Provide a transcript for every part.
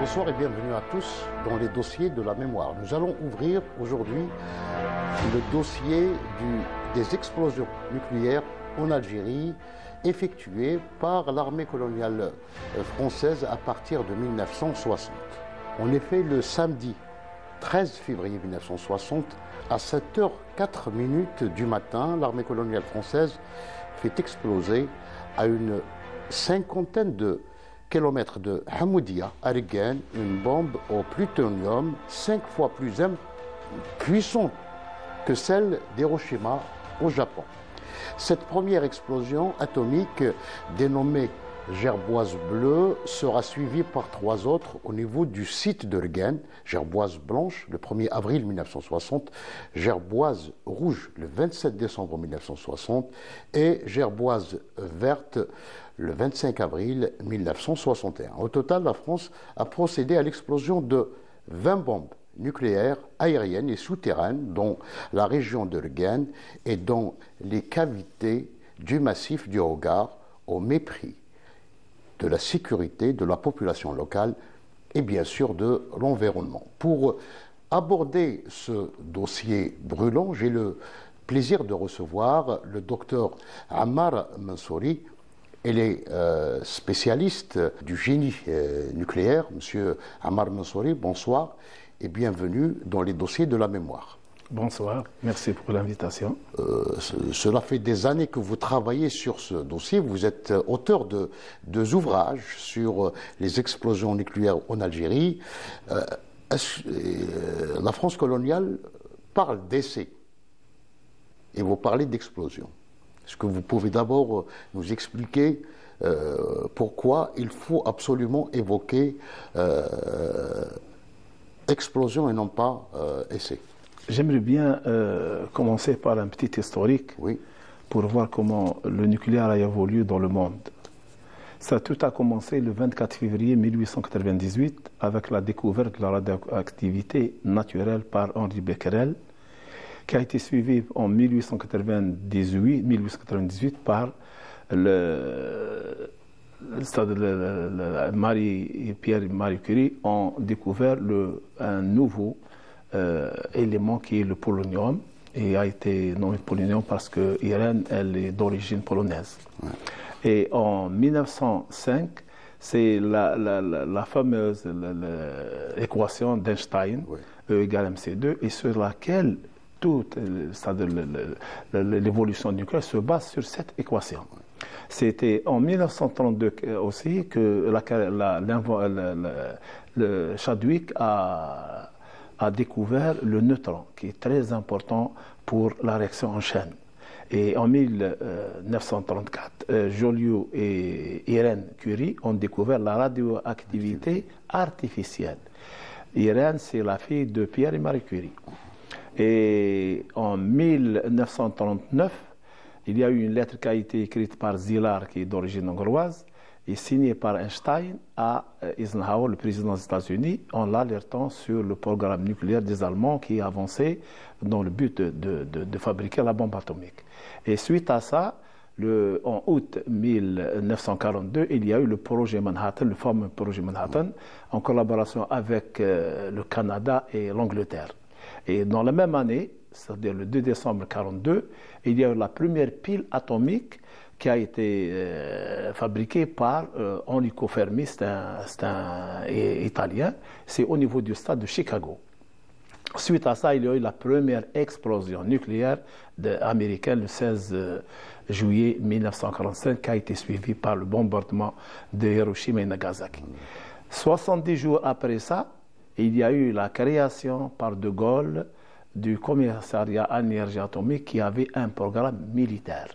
Bonsoir et bienvenue à tous dans les dossiers de la mémoire. Nous allons ouvrir aujourd'hui le dossier des explosions nucléaires en Algérie effectuées par l'armée coloniale française à partir de 1960. En effet, le samedi 13 février 1960, à 7h04 du matin, l'armée coloniale française fait exploser à une cinquantaine de kilomètres de Hamoudia, à Reguenne, une bombe au plutonium 5 fois plus puissante que celle d'Hiroshima au Japon. Cette première explosion atomique, dénommée Gerboise bleue, sera suivie par 3 autres au niveau du site de Reguenne. Gerboise blanche le 1er avril 1960, Gerboise rouge le 27 décembre 1960 et Gerboise verte le 25 avril 1961. Au total, la France a procédé à l'explosion de 20 bombes nucléaires, aériennes et souterraines dans la région de Reguenne et dans les cavités du massif du Hogar, au mépris de la sécurité de la population locale et bien sûr de l'environnement. Pour aborder ce dossier brûlant, j'ai le plaisir de recevoir le docteur Ammar Mansouri. Elle est spécialiste du génie nucléaire. Monsieur Ammar Mansouri, bonsoir et bienvenue dans les dossiers de la mémoire. Bonsoir, merci pour l'invitation. Cela fait des années que vous travaillez sur ce dossier. Vous êtes auteur de 2 ouvrages sur les explosions nucléaires en Algérie. La France coloniale parle d'essais et vous parlez d'explosion. Est-ce que vous pouvez d'abord nous expliquer pourquoi il faut absolument évoquer explosion et non pas essai? J'aimerais bien commencer par un petit historique pour voir comment le nucléaire a évolué dans le monde. Tout a commencé le 24 février 1898 avec la découverte de la radioactivité naturelle par Henri Becquerel, qui a été suivi en 1898 par Pierre et Marie Curie ont découvert un nouveau élément qui est le polonium, et a été nommé polonium parce que Irène, elle est d'origine polonaise. Ouais. Et en 1905, c'est la fameuse équation d'Einstein, E égale mc2, et sur laquelle toute l'évolution nucléaire se base sur cette équation. C'était en 1932 aussi que Chadwick a découvert le neutron, qui est très important pour la réaction en chaîne. Et en 1934, Joliot et Irène Curie ont découvert la radioactivité artificielle. Irène, c'est la fille de Pierre et Marie Curie. Et en 1939, il y a eu une lettre qui a été écrite par Szilard, qui est d'origine hongroise, et signée par Einstein à Eisenhower, le président des États-Unis, en l'alertant sur le programme nucléaire des Allemands qui avançait dans le but de fabriquer la bombe atomique. Et suite à ça, en août 1942, il y a eu le projet Manhattan, le fameux projet Manhattan, en collaboration avec le Canada et l'Angleterre. Et dans la même année, c'est-à-dire le 2 décembre 1942, il y a eu la première pile atomique qui a été fabriquée par Enrico Fermi, c'est un Italien. C'est au niveau du stade de Chicago. Suite à ça, il y a eu la première explosion nucléaire américaine le 16 juillet 1945, qui a été suivie par le bombardement de Hiroshima et Nagasaki. 70 jours après ça, il y a eu la création par De Gaulle du commissariat à l'énergie atomique qui avait un programme militaire.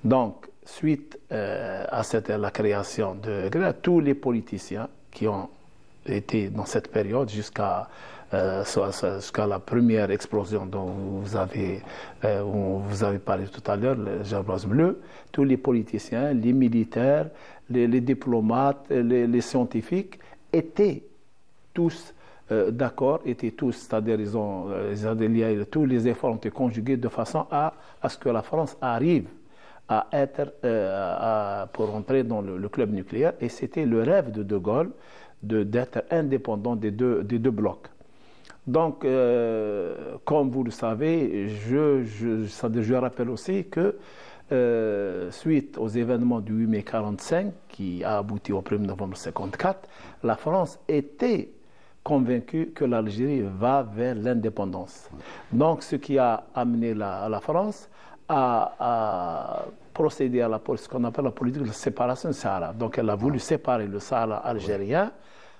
Donc, suite à la création de tous les politiciens qui ont été dans cette période jusqu'à la première explosion dont vous avez parlé tout à l'heure, le Gerboise bleu, tous les politiciens, les militaires, les diplomates, les scientifiques étaient tous d'accord, étaient tous, c'est-à-dire tous les efforts ont été conjugués de façon à ce que la France arrive pour entrer dans le club nucléaire. Et c'était le rêve de De Gaulle d'être indépendant des deux blocs. Donc, comme vous le savez, je rappelle aussi que suite aux événements du 8 mai 1945, qui a abouti au 1er novembre 1954, la France était convaincue que l'Algérie va vers l'indépendance. Donc, ce qui a amené la France à procéder à ce qu'on appelle la politique de séparation du Sahara. Donc, elle a voulu séparer le Sahara algérien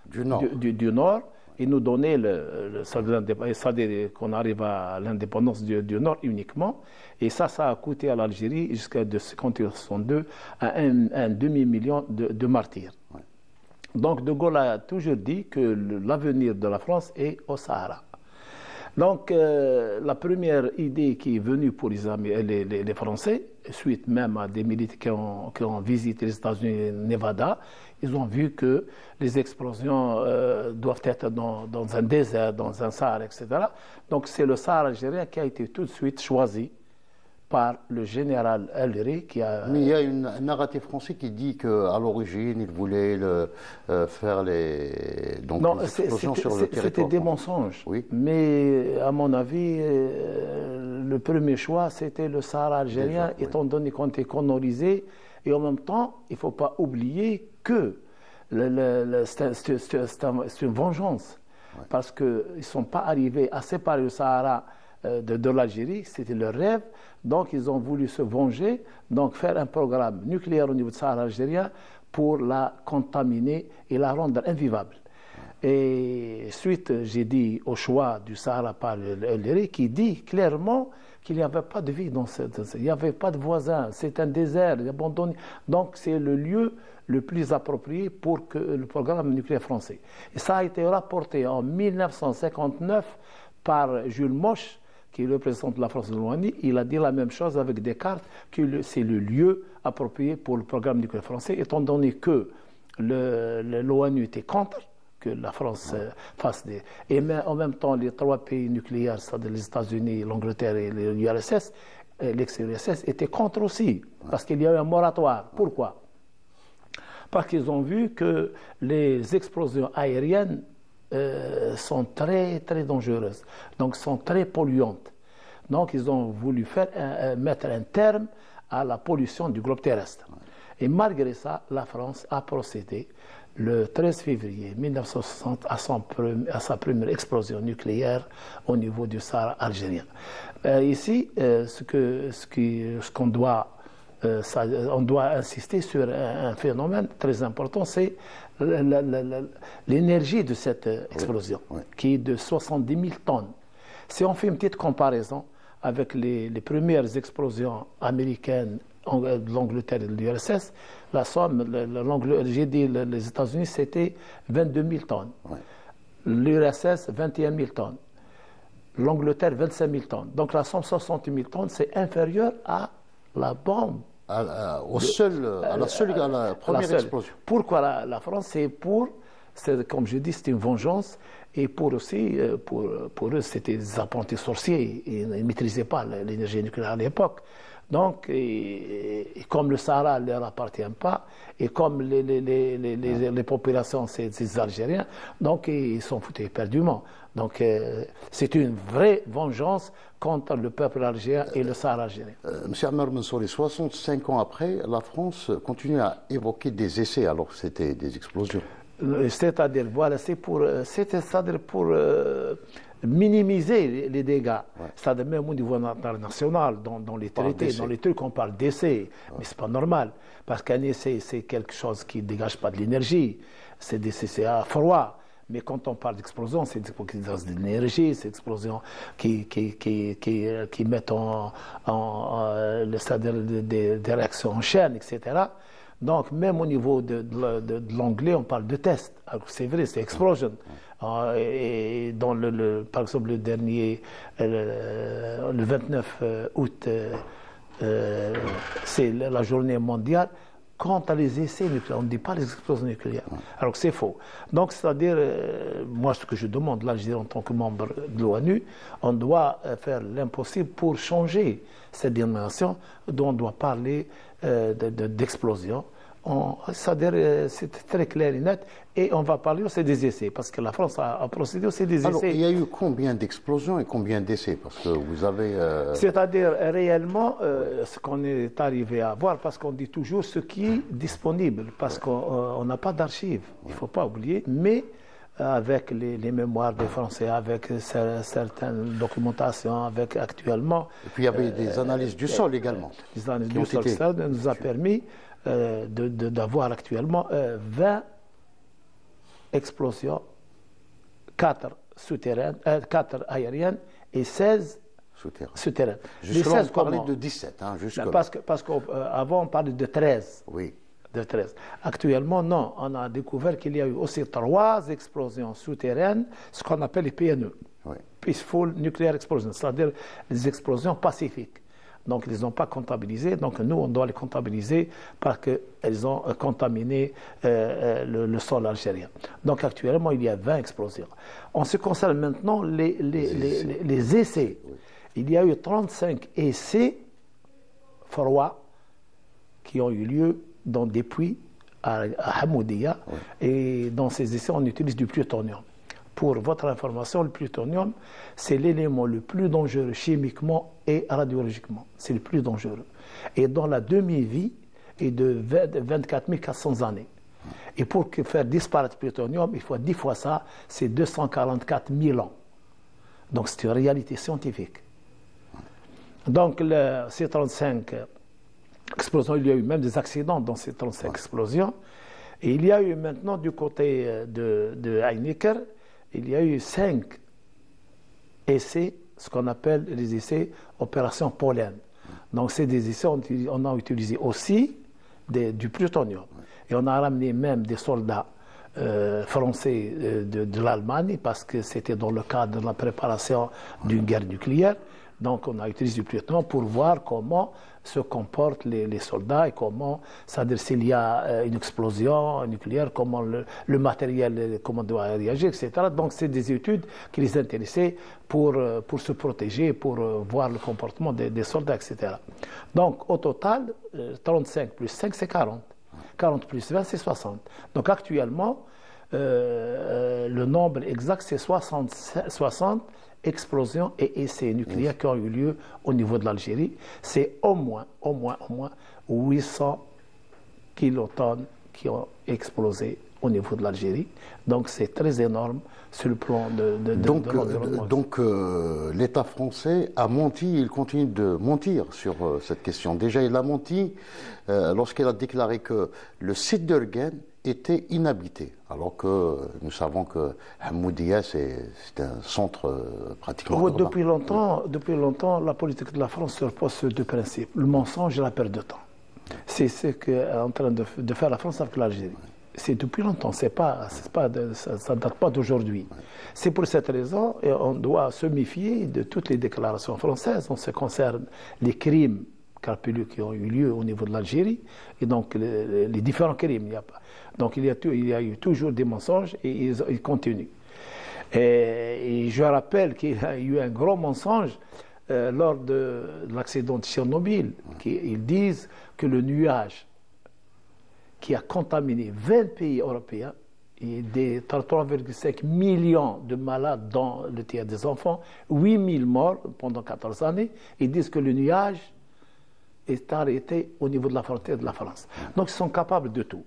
du Nord et nous donner c'est-à-dire qu'on arrive à l'indépendance du Nord uniquement. Et ça a coûté à l'Algérie jusqu'à 1962 un demi-million de martyrs. Ouais. Donc De Gaulle a toujours dit que l'avenir de la France est au Sahara. Donc la première idée qui est venue pour les Français, suite même à des militaires qui ont visité les États-Unis et Nevada, ils ont vu que les explosions doivent être dans un désert, dans un Sahara, etc. Donc c'est le Sahara algérien qui a été tout de suite choisi par le général Algérie qui a... Mais il y a un narratif français qui dit qu'à l'origine, il voulait faire les explosions sur le territoire. C'était des mensonges. Oui. Mais à mon avis, le premier choix, c'était le Sahara algérien, déjà, étant donné qu'on était colonisé. Et en même temps, il ne faut pas oublier que c'est une vengeance. Ouais. Parce qu'ils ne sont pas arrivés à séparer le Sahara de l'Algérie, c'était leur rêve. Donc, ils ont voulu se venger, donc faire un programme nucléaire au niveau du Sahara algérien pour la contaminer et la rendre invivable. Et suite, j'ai dit au choix du Sahara par l'Algérie, qui dit clairement qu'il n'y avait pas de vie il n'y avait pas de voisins, c'est un désert abandonné. Donc, c'est le lieu le plus approprié pour le programme nucléaire français. Et ça a été rapporté en 1959 par Jules Moch, qui est le président de la France de l'ONU. Il a dit la même chose avec des cartes, que c'est le lieu approprié pour le programme nucléaire français, étant donné que l'ONU était contre que la France fasse des... Et en même temps, les trois pays nucléaires, c'est-à-dire les États-Unis, l'Angleterre et l'URSS, l'ex-URSS, étaient contre aussi, parce qu'il y a eu un moratoire. Pourquoi? Parce qu'ils ont vu que les explosions aériennes sont très, très dangereuses, donc sont très polluantes. Donc, ils ont voulu mettre un terme à la pollution du globe terrestre. Et malgré ça, la France a procédé le 13 février 1960 à sa première explosion nucléaire au niveau du Sahara algérien. Ici, on doit insister sur un phénomène très important, c'est l'énergie de cette explosion, qui est de 70 000 tonnes. Si on fait une petite comparaison avec les premières explosions américaines de l'Angleterre et de l'URSS, la somme, j'ai dit les États-Unis, c'était 22 000 tonnes. L'URSS, 21 000 tonnes. L'Angleterre, 25 000 tonnes. Donc la somme 60 000 tonnes, c'est inférieur à la bombe. À la première explosion. Pourquoi la France? Comme je dis, c'est une vengeance. Et pour eux, c'était des apprentis sorciers. Ils ne maîtrisaient pas l'énergie nucléaire à l'époque. Donc, et comme le Sahara ne leur appartient pas, et comme les populations, c'est des Algériens, donc ils sont foutus éperdument. Donc, c'est une vraie vengeance contre le peuple algérien et le Sahara algérien. Monsieur Ammar Mansouri, 65 ans après, la France continue à évoquer des essais alors que c'était des explosions. C'est-à-dire, voilà, c'est-à-dire pour minimiser les dégâts. C'est-à-dire même au niveau international, dans les traités, dans les trucs, on parle d'essais, mais c'est pas normal. Parce qu'un essai, c'est quelque chose qui ne dégage pas de l'énergie, c'est à froid. Mais quand on parle d'explosion, c'est des explosions de l'énergie, c'est des explosions qui mettent c'est-à-dire des réactions en chaîne, etc. Donc, même au niveau de l'anglais, on parle de test. C'est vrai, c'est explosion. Et dans par exemple, le dernier, le 29 août, c'est la journée mondiale. quant à les essais nucléaires. On ne dit pas les explosions nucléaires. Alors que c'est faux. Donc, c'est-à-dire, moi, ce que je demande, l'Algérie en tant que membre de l'ONU, on doit faire l'impossible pour changer cette dénomination dont on doit parler d'explosion. C'est-à-dire, c'est très clair et net, et on va parler aussi des essais, parce que la France a procédé aussi des essais. Alors, il y a eu combien d'explosions et combien d'essais? Parce que vous avez... C'est-à-dire, réellement, ce qu'on est arrivé à voir, parce qu'on dit toujours ce qui est disponible, parce qu'on n'a pas d'archives, il ne faut pas oublier, mais avec les mémoires des Français, avec certaines documentations, avec actuellement... Et puis il y avait des analyses du sol également. Les analyses du sol, ça nous a permis d'avoir actuellement 20 explosions, 4 souterraines, 4 aériennes et 16 souterraines. Jusque-là, on parlait de 17. Hein, parce qu'avant, on parlait de 13. Oui. De 13. Actuellement, non. On a découvert qu'il y a eu aussi 3 explosions souterraines, ce qu'on appelle les PNE. Oui. Peaceful Nuclear Explosions, c'est-à-dire les explosions pacifiques. Donc, ils ne les ont pas comptabilisées. Donc, nous, on doit les comptabiliser parce qu'elles ont contaminé le sol algérien. Donc, actuellement, il y a 20 explosions. En ce qui concerne maintenant les essais, oui. Il y a eu 35 essais froids qui ont eu lieu dans des puits à Hamoudia. Oui. Et dans ces essais, on utilise du plutonium. Pour votre information, le plutonium, c'est l'élément le plus dangereux chimiquement et radiologiquement. C'est le plus dangereux. Et dans la demi-vie est de 24 400 années. Et pour faire disparaître le plutonium, il faut 10 fois ça, c'est 244 000 ans. Donc c'est une réalité scientifique. Donc ces 35 explosions, il y a eu même des accidents dans ces 35 explosions. Et il y a eu maintenant du côté de Heinecker, il y a eu 5 essais, ce qu'on appelle les essais opération pollen. Donc, c'est des essais, on a utilisé aussi du plutonium. Et on a ramené même des soldats français de l'Allemagne, parce que c'était dans le cadre de la préparation d'une guerre nucléaire. Donc, on a utilisé du plutonium pour voir comment se comportent les soldats et comment, c'est-à-dire s'il y a une explosion nucléaire, comment le matériel, comment doit réagir, etc. Donc, c'est des études qui les intéressaient pour se protéger, pour voir le comportement des soldats, etc. Donc, au total, 35 plus 5, c'est 40. 40 plus 20, c'est 60. Donc, actuellement, le nombre exact, c'est 60 explosions et essais nucléaires qui ont eu lieu au niveau de l'Algérie. C'est au moins 800 kilotonnes qui ont explosé au niveau de l'Algérie. Donc c'est très énorme sur le plan de l'environnement. Donc l'État français a menti, il continue de mentir sur cette question. Déjà, il a menti lorsqu'il a déclaré que le site d'Urgen était inhabité, alors que nous savons que Hamoudia, c'est un centre pratiquement urbain. Depuis longtemps, la politique de la France se repose sur 2 principes, le mensonge et la perte de temps. C'est ce qu'est en train de faire la France avec l'Algérie. C'est depuis longtemps, ça ne date pas d'aujourd'hui. C'est pour cette raison qu'on doit se méfier de toutes les déclarations françaises en ce qui concerne les crimes crapuleux qui ont eu lieu au niveau de l'Algérie, et donc les différents crimes. Donc il y a eu toujours des mensonges et ils continuent. Et je rappelle qu'il y a eu un gros mensonge lors de l'accident de Tchernobyl. Ils disent que le nuage qui a contaminé 20 pays européens et des 33,5 millions de malades dans le tiers des enfants, 8 000 morts pendant 14 années, ils disent que le nuage est arrêté au niveau de la frontière de la France. Donc, ils sont capables de tout.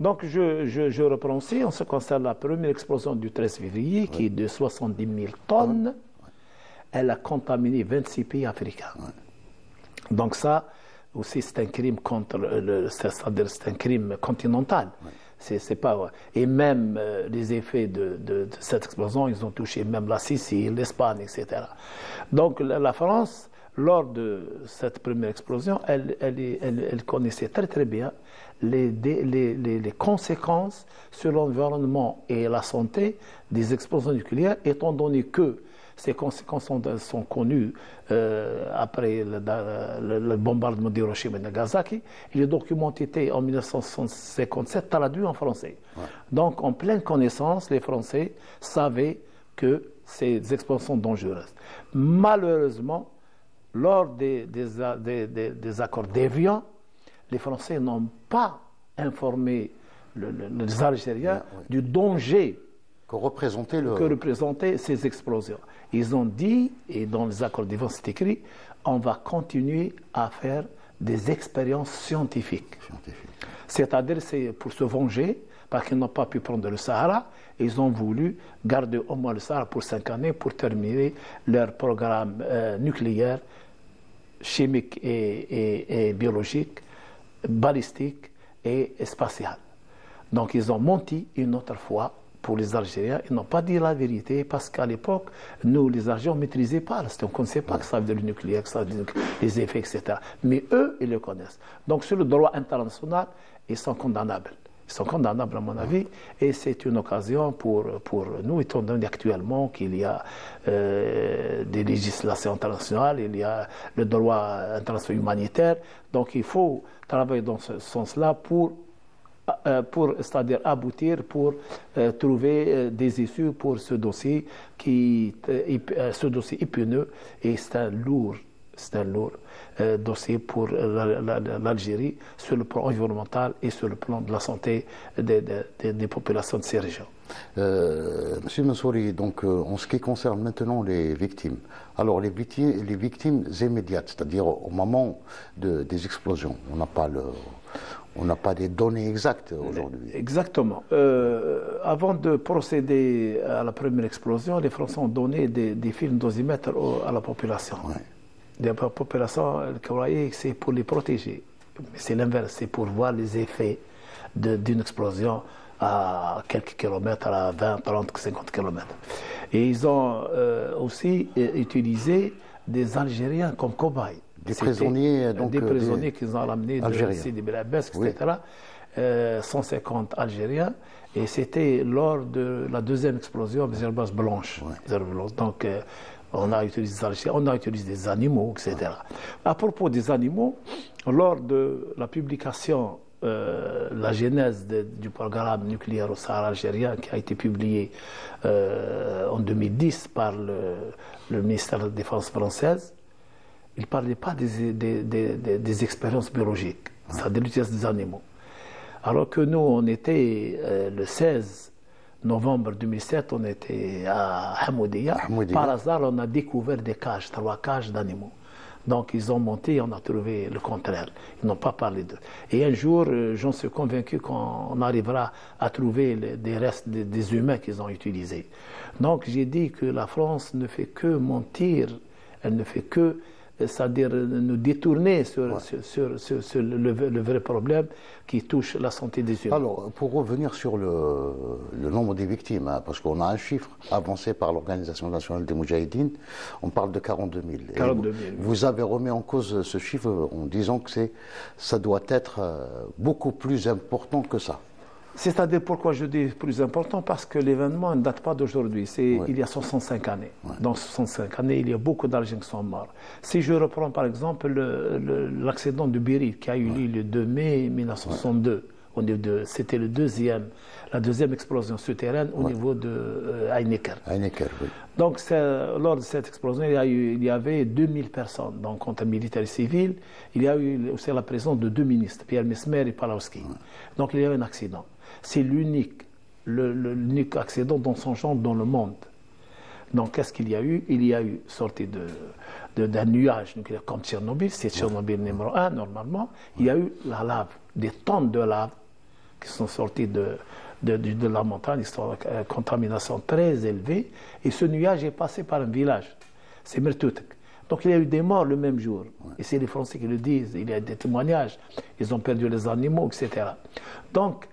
Donc, je reprends aussi, en ce qui concerne la première explosion du 13 février, qui est de 70 000 tonnes, elle a contaminé 26 pays africains. Donc, ça aussi, c'est un crime c'est un crime continental. C'est pas, et même les effets de cette explosion, ils ont touché même la Sicile, l'Espagne, etc. Donc, la France, lors de cette première explosion, elle connaissait très très bien les conséquences sur l'environnement et la santé des explosions nucléaires, étant donné que Ces conséquences sont connues après le bombardement d'Hiroshima et Nagasaki. Et le document était en 1957 traduit en français. Ouais. Donc, en pleine connaissance, les Français savaient que ces explosions sont dangereuses. Malheureusement, lors des accords d'Évian, les Français n'ont pas informé les Algériens du danger que représentaient ces explosions. Ils ont dit, et dans les accords d'Évian c'est écrit, on va continuer à faire des expériences scientifiques. C'est-à-dire c'est pour se venger, parce qu'ils n'ont pas pu prendre le Sahara, ils ont voulu garder au moins le Sahara pour 5 années pour terminer leur programme nucléaire, chimique et biologique, balistique et spatial. Donc ils ont menti une autre fois pour les Algériens. Ils n'ont pas dit la vérité parce qu'à l'époque, nous, les Algériens, on ne maîtrisait pas. On ne connaissait pas que ça veut dire le nucléaire, que ça veut dire les effets, etc. Mais eux, ils le connaissent. Donc sur le droit international, ils sont condamnables. Ils sont condamnables à mon avis et c'est une occasion pour nous, étant donné actuellement qu'il y a des législations internationales, il y a le droit international humanitaire, donc il faut travailler dans ce sens-là pour c'est-à-dire aboutir, pour trouver des issues pour ce dossier ce dossier épineux et c'est un lourd dossier pour l'Algérie sur le plan environnemental et sur le plan de la santé des populations de ces régions. Monsieur Mansouri, donc en ce qui concerne maintenant les victimes, alors les victimes immédiates, c'est-à-dire au moment des explosions, on n'a pas des données exactes aujourd'hui. Exactement. Avant de procéder à la première explosion, les Français ont donné des films dosimètres à la population. Ouais. La population croyait que c'est pour les protéger. Mais c'est l'inverse, c'est pour voir les effets d'une explosion à quelques kilomètres, à 20, 30, 50 kilomètres. Et ils ont aussi utilisé des Algériens comme cobayes. Des prisonniers, donc, des prisonniers qu'ils ont ramenés de Sidi Bel Abbès, etc. Oui. 150 Algériens. Et c'était lors de la deuxième explosion des herbes blanches. Ouais. Donc, on a utilisé des animaux, etc. Ouais. À propos des animaux, lors de la publication, la genèse du programme nucléaire au Sahara algérien, qui a été publié en 2010 par le ministère de la Défense française, il ne parlait pas des expériences biologiques, c'est-à-dire l'utilisation des animaux. Alors que nous, on était le 16 novembre 2007, on était à Hamoudia. Par hasard, on a découvert des cages, 3 cages d'animaux. Donc ils ont monté, on a trouvé le contraire. Ils n'ont pas parlé d'eux. Et un jour, j'en suis convaincu qu'on arrivera à trouver des restes des humains qu'ils ont utilisés. Donc j'ai dit que la France ne fait que mentir, elle ne fait que, c'est-à-dire nous détourner sur le vrai problème qui touche la santé des humains. Alors, pour revenir sur le nombre des victimes, hein, parce qu'on a un chiffre avancé par l'Organisation nationale des Moudjahidines, on parle de 42 000. 42 000. Vous avez remis en cause ce chiffre en disant que ça doit être beaucoup plus important que ça. C'est-à-dire pourquoi je dis plus important, parce que l'événement ne date pas d'aujourd'hui, il y a 65 années. Ouais. Dans 65 années, il y a beaucoup d'Algériens qui sont morts. Si je reprends par exemple l'accident de Birit qui a eu lieu le 2 mai 1962, c'était la deuxième explosion souterraine au niveau de Heinecker. Oui. Donc lors de cette explosion, il y avait 2000 personnes, donc entre militaires et civils. Il y a eu aussi la présence de 2 ministres, Pierre Mesmer et Palowski. Ouais. Donc il y a eu un accident. C'est l'unique accident dans son genre dans le monde. Donc, qu'est-ce qu'il y a eu? Il y a eu sortie d'un nuage nucléaire comme Tchernobyl, c'est Tchernobyl numéro 1 normalement. Il y a eu la lave, des tonnes de lave qui sont sorties de la montagne, une contamination très élevée. Et ce nuage est passé par un village, c'est Mertutek. Donc il y a eu des morts le même jour. Et c'est les Français qui le disent, il y a des témoignages, ils ont perdu les animaux, etc. Donc,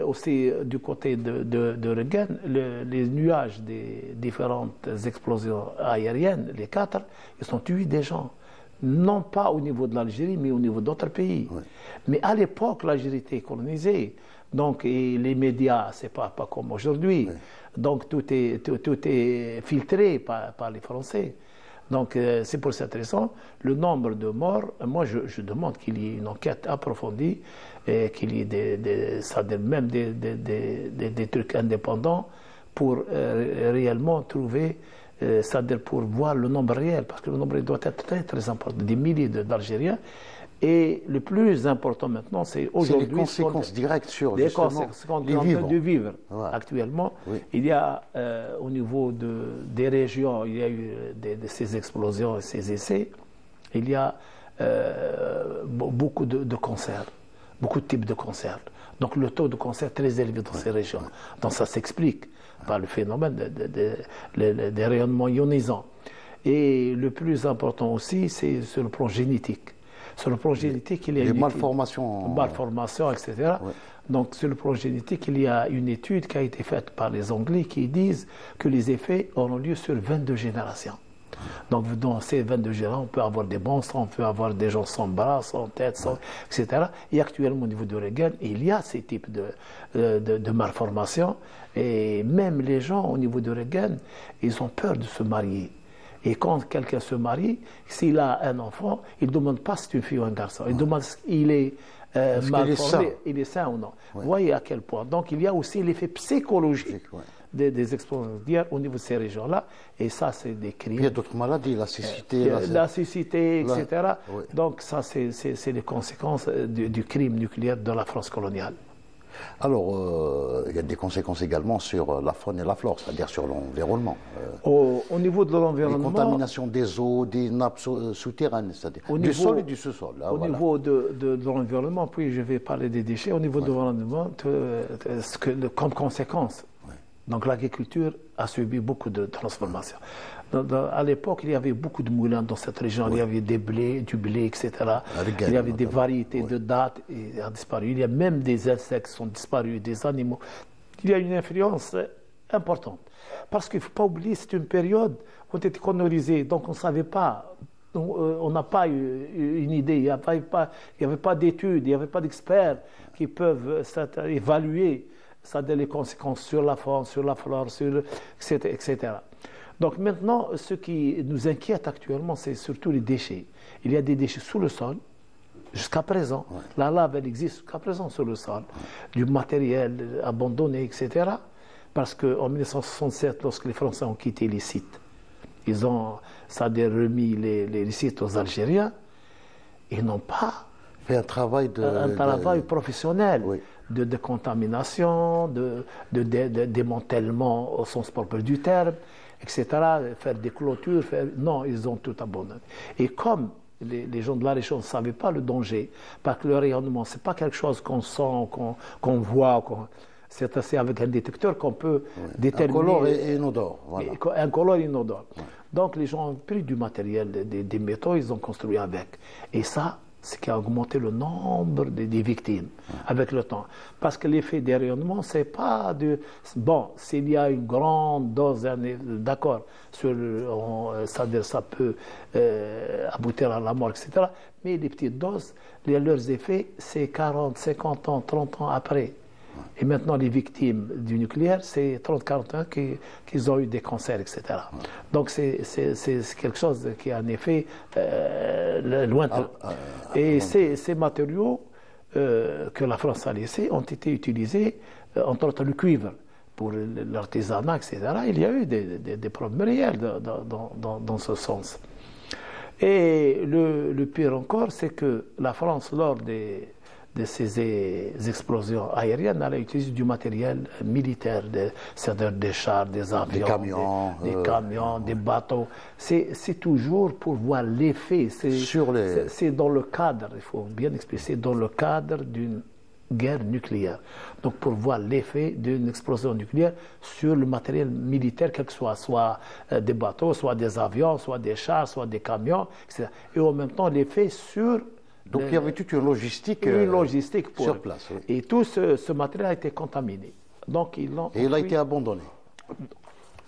aussi du côté de Regen, les nuages des différentes explosions aériennes, les 4, ils ont tué des gens. Non pas au niveau de l'Algérie, mais au niveau d'autres pays. Ouais. Mais à l'époque, l'Algérie était colonisée. Donc, et les médias, c'est pas comme aujourd'hui. Oui. Donc, tout est filtré par les Français. Donc, c'est pour cette raison, le nombre de morts, moi, je demande qu'il y ait une enquête approfondie, et qu'il y ait même des trucs indépendants pour réellement trouver, c'est-à-dire pour voir le nombre réel, parce que le nombre doit être très, très important, des milliers d'Algériens. Et le plus important maintenant, c'est aujourd'hui... les conséquences directes sur les conséquences qu'on est en train de vivre actuellement. Oui. Il y a, au niveau des régions, il y a eu ces explosions et ces essais. Il y a beaucoup de cancers, beaucoup de types de cancers. Donc le taux de cancer est très élevé dans ces régions. Donc ça s'explique par le phénomène des rayonnements ionisants. Et le plus important aussi, c'est sur le plan génétique. Sur le plan génétique, il y a une malformations, etc. Oui. Donc, sur le plan génétique, il y a une étude qui a été faite par les Anglais qui disent que les effets auront lieu sur 22 générations. Donc, dans ces 22 générations, on peut avoir des monstres, on peut avoir des gens sans bras, sans tête, etc. Et actuellement, au niveau de Reagan, il y a ces types de malformations. Et même les gens, au niveau de Reagan, ils ont peur de se marier. Et quand quelqu'un se marie, s'il a un enfant, il ne demande pas si c'est une fille ou un garçon. Il demande s'il est mal formé, il est sain ou non. Vous voyez à quel point. Donc il y a aussi l'effet psychologique des explosions nucléaires au niveau de ces régions-là. Et ça, c'est des crimes. Il y a d'autres maladies, la cécité. La cécité, etc. Oui. Donc ça, c'est les conséquences du crime nucléaire de la France coloniale. Alors, il y a des conséquences également sur la faune et la flore, c'est-à-dire sur l'environnement. Au niveau de l'environnement... La contamination des eaux, des nappes souterraines, c'est-à-dire du sol et du sous-sol. Au niveau de l'environnement, puis je vais parler des déchets, au niveau de l'environnement, comme conséquence, donc l'agriculture a subi beaucoup de transformations. À l'époque, il y avait beaucoup de moulins dans cette région. Il y avait du blé, etc. Il y avait des variétés de dattes qui ont disparu. Il y a même des insectes qui sont disparus, des animaux. Il y a une influence importante. Parce qu'il ne faut pas oublier, c'est une période où on était colonisé, donc on ne savait pas, on n'a pas eu une idée, il n'y avait pas d'études, il n'y avait pas d'experts qui peuvent évaluer les conséquences sur la faune, sur la flore, etc. Donc maintenant, ce qui nous inquiète actuellement, c'est surtout les déchets. Il y a des déchets sous le sol, jusqu'à présent. La lave, elle existe jusqu'à présent sur le sol. Du matériel abandonné, etc. Parce qu'en 1967, lorsque les Français ont quitté les sites, ils ont remis les sites aux Algériens. Ils n'ont pas fait un travail professionnel. Oui. De décontamination, de démantèlement au sens propre du terme, etc., faire des clôtures, non, ils ont tout abandonné. Et comme les gens de la région ne savaient pas le danger, parce que le rayonnement, ce n'est pas quelque chose qu'on sent, qu'on voit, c'est assez avec un détecteur qu'on peut déterminer. Incolore et inodore. Voilà. Incolore et inodore. Donc les gens ont pris du matériel, des métaux, ils ont construit avec. Et ça, ce qui a augmenté le nombre des victimes avec le temps. Parce que l'effet des rayonnements, c'est pas de... Bon, s'il y a une grande dose, d'accord, ça peut aboutir à la mort, etc. Mais les petites doses, leurs effets, c'est 40, 50 ans, 30 ans après. Et maintenant, les victimes du nucléaire, c'est 30-40 ans qu'ils ont eu des cancers, etc. Donc, c'est quelque chose qui a un effet lointain. Et ces matériaux que la France a laissés ont été utilisés, entre autres le cuivre, pour l'artisanat, etc. Il y a eu des problèmes réels dans ce sens. Et le pire encore, c'est que la France, lors de ces explosions aériennes, elle a utilisé du matériel militaire, c'est-à-dire des chars, des avions, des camions, des bateaux. C'est toujours pour voir l'effet. C'est dans le cadre, il faut bien expliquer, dans le cadre d'une guerre nucléaire. Donc pour voir l'effet d'une explosion nucléaire sur le matériel militaire, quel que soit des bateaux, soit des avions, soit des chars, soit des camions, etc. Et en même temps l'effet sur... Donc il y avait toute une logistique, sur place. Oui. Et tout ce matériel a été contaminé. Donc ils l'ont. Et il a été abandonné.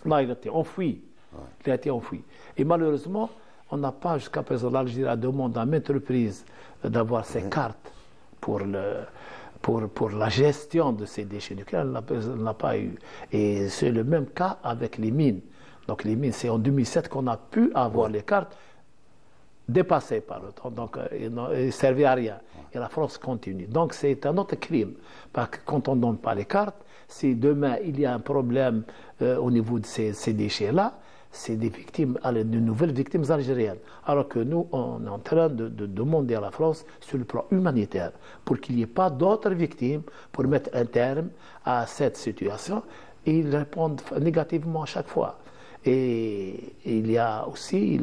Là, il a été enfoui. Ouais. Il a été enfoui. Et malheureusement, on n'a pas jusqu'à présent, l'Algérie demande à maintes reprises d'avoir ces cartes pour pour la gestion de ces déchets nucléaires, elle n'a pas eu. Et c'est le même cas avec les mines. Donc les mines, c'est en 2007 qu'on a pu avoir les cartes dépassées par le temps, donc ils ne servaient à rien. Et la France continue. Donc c'est un autre crime, parce que quand on ne donne pas les cartes, si demain il y a un problème au niveau de ces déchets-là, c'est des victimes, de nouvelles victimes algériennes. Alors que nous, on est en train de demander à la France, sur le plan humanitaire, pour qu'il n'y ait pas d'autres victimes, pour mettre un terme à cette situation. Et ils répondent négativement à chaque fois. Et il y a aussi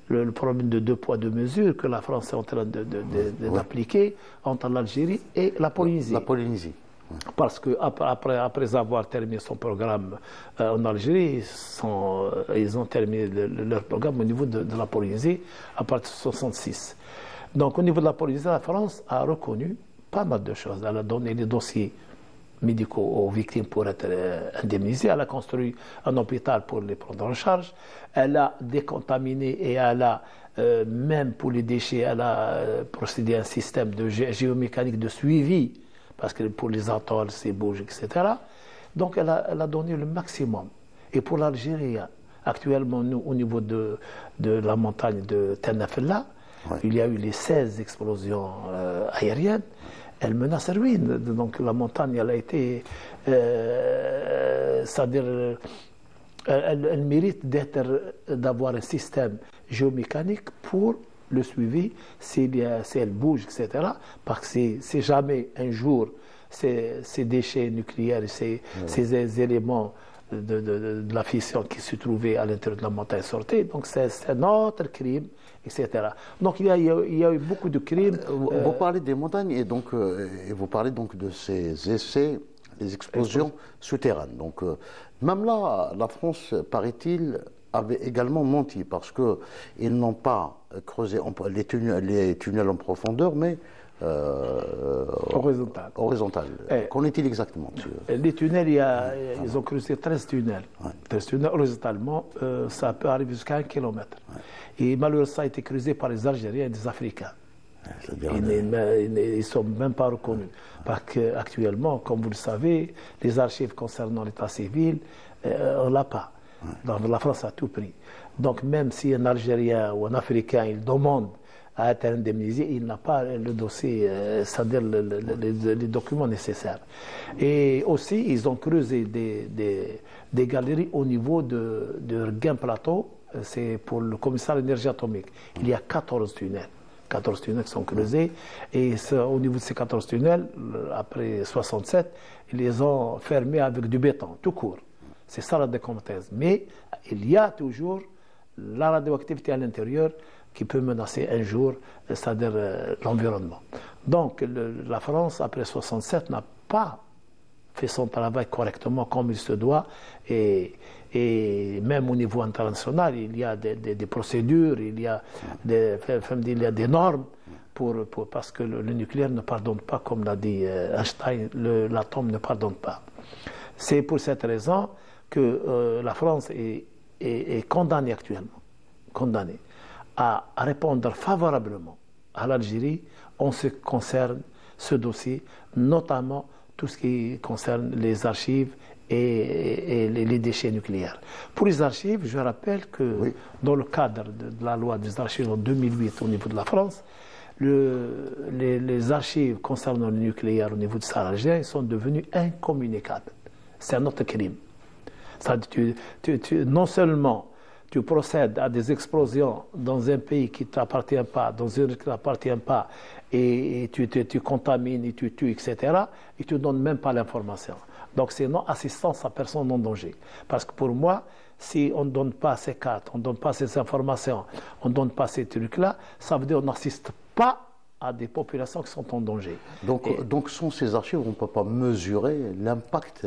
le problème de 2 poids 2 mesures que la France est en train d'appliquer entre l'Algérie et la Polynésie. La Polynésie. Parce qu'après avoir terminé son programme en Algérie, ils ont terminé leur programme au niveau de la Polynésie à partir de 1966. Donc au niveau de la Polynésie, la France a reconnu pas mal de choses. Elle a donné des dossiers médicaux aux victimes pour être indemnisées. Elle a construit un hôpital pour les prendre en charge. Elle a décontaminé et elle a, même pour les déchets, elle a procédé à un système de géomécanique de suivi, parce que pour les atolls, c'est bouge, etc. Donc elle a donné le maximum. Et pour l'Algérie, actuellement, nous, au niveau de la montagne de Tenafella, il y a eu les 16 explosions aériennes. Elle menace ruine. Donc la montagne, elle a été... c'est-à-dire, elle mérite d'avoir un système géomécanique pour le suivi, si elle bouge, etc. Parce que si jamais un jour ces déchets nucléaires, ces éléments de la fission qui se trouvaient à l'intérieur de la montagne sortaient, donc c'est un autre crime, etc. Donc il y a eu beaucoup de crimes. Vous parlez des montagnes et vous parlez donc de ces essais, les explosions souterraines. Donc même là, la France, paraît-il, avait également menti parce qu'ils n'ont pas creusé les tunnels en profondeur, mais horizontal. Qu'en est-il exactement? Les tunnels, ils ont creusé 13 tunnels. 13 tunnels horizontalement, ça peut arriver jusqu'à 1 kilomètre. Et malheureusement, ça a été creusé par les Algériens et les Africains. Ils ne sont même pas reconnus. Parce qu'actuellement, comme vous le savez, les archives concernant l'état civil, on ne l'a pas. Donc, la France a tout pris. Donc même si un Algérien ou un Africain il demande à être indemnisé, il n'a pas le dossier, c'est-à-dire les documents nécessaires. Et aussi, ils ont creusé des galeries au niveau de Guin Plateau, c'est pour le commissaire à l'énergie atomique. Il y a 14 tunnels. 14 tunnels sont creusés et au niveau de ces 14 tunnels, après 67, ils les ont fermés avec du béton, tout court. C'est ça la décomptase. Mais il y a toujours la radioactivité à l'intérieur qui peut menacer un jour, c'est-à-dire l'environnement. Donc la France, après 67, n'a pas fait son travail correctement comme il se doit. Et même au niveau international, il y a des procédures, il y a des normes, parce que le nucléaire ne pardonne pas, comme l'a dit Einstein, l'atome ne pardonne pas. C'est pour cette raison que la France est condamnée actuellement, à répondre favorablement à l'Algérie en ce qui concerne ce dossier, notamment tout ce qui concerne les archives et les déchets nucléaires. Pour les archives, je rappelle que dans le cadre de la loi des archives en 2008 au niveau de la France, les archives concernant le nucléaire au niveau de Sarragé sont devenues incommunicables. C'est un autre crime. Non seulement tu procèdes à des explosions dans un pays qui ne t'appartient pas, dans une qui ne t'appartient pas, et tu contamines, et tu tues, etc., et tu ne donnes même pas l'information. Donc c'est non-assistance à personne en danger. Parce que pour moi, si on ne donne pas ces cartes, on ne donne pas ces informations, on ne donne pas ces trucs-là, ça veut dire qu'on n'assiste pas à des populations qui sont en danger. Donc sans ces archives, on ne peut pas mesurer l'impact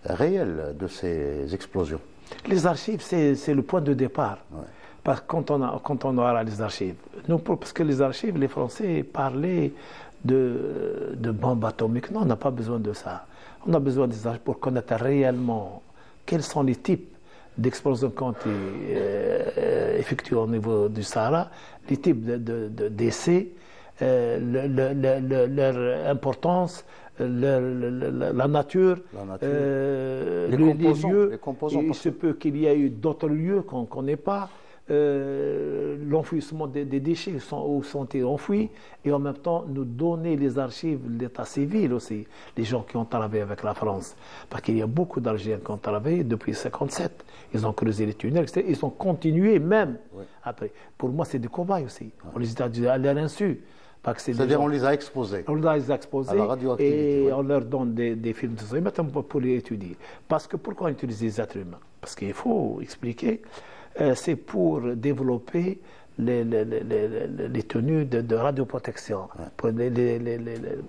réel de ces explosions. Les archives, c'est le point de départ. Parce que quand on aura les archives. Parce que les archives, les Français parlaient de bombes atomiques. Non, on n'a pas besoin de ça. On a besoin des archives pour connaître réellement quels sont les types d'explosions qui ont été effectuées au niveau du Sahara, les types d'essais, leur importance, la nature, les lieux. Les composants, il se peut qu'il y ait eu d'autres lieux qu'on ne connaît pas. L'enfouissement des déchets où sont enfouis, et en même temps nous donner les archives de l'état civil aussi, les gens qui ont travaillé avec la France. Parce qu'il y a beaucoup d'Algériens qui ont travaillé depuis 1957. Ils ont creusé les tunnels, etc. Ils ont continué même après. Pour moi, c'est des cobayes aussi. On les a à leur insu. C'est-à-dire on les a exposés. On les a exposés à la radioactivité, et on leur donne des films de ça. Maintenant, pour les étudier. Parce que pourquoi utiliser les êtres humains? Parce qu'il faut expliquer. C'est pour développer les tenues de radioprotection.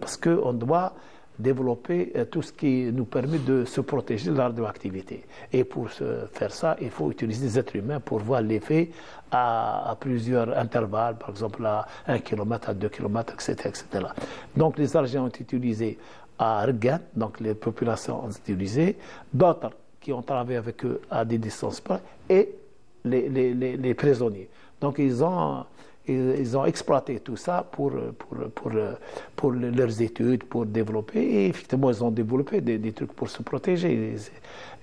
Parce qu'on doit développer tout ce qui nous permet de se protéger de la radioactivité. Et pour faire ça, il faut utiliser des êtres humains pour voir l'effet à plusieurs intervalles, par exemple à 1 km, à 2 km, etc., etc. Donc les argents ont été utilisés à Regan, donc les populations ont été utilisées, d'autres qui ont travaillé avec eux à des distances près, et les prisonniers. Donc ils ont exploité tout ça pour leurs études, pour développer. Et effectivement, ils ont développé des trucs pour se protéger.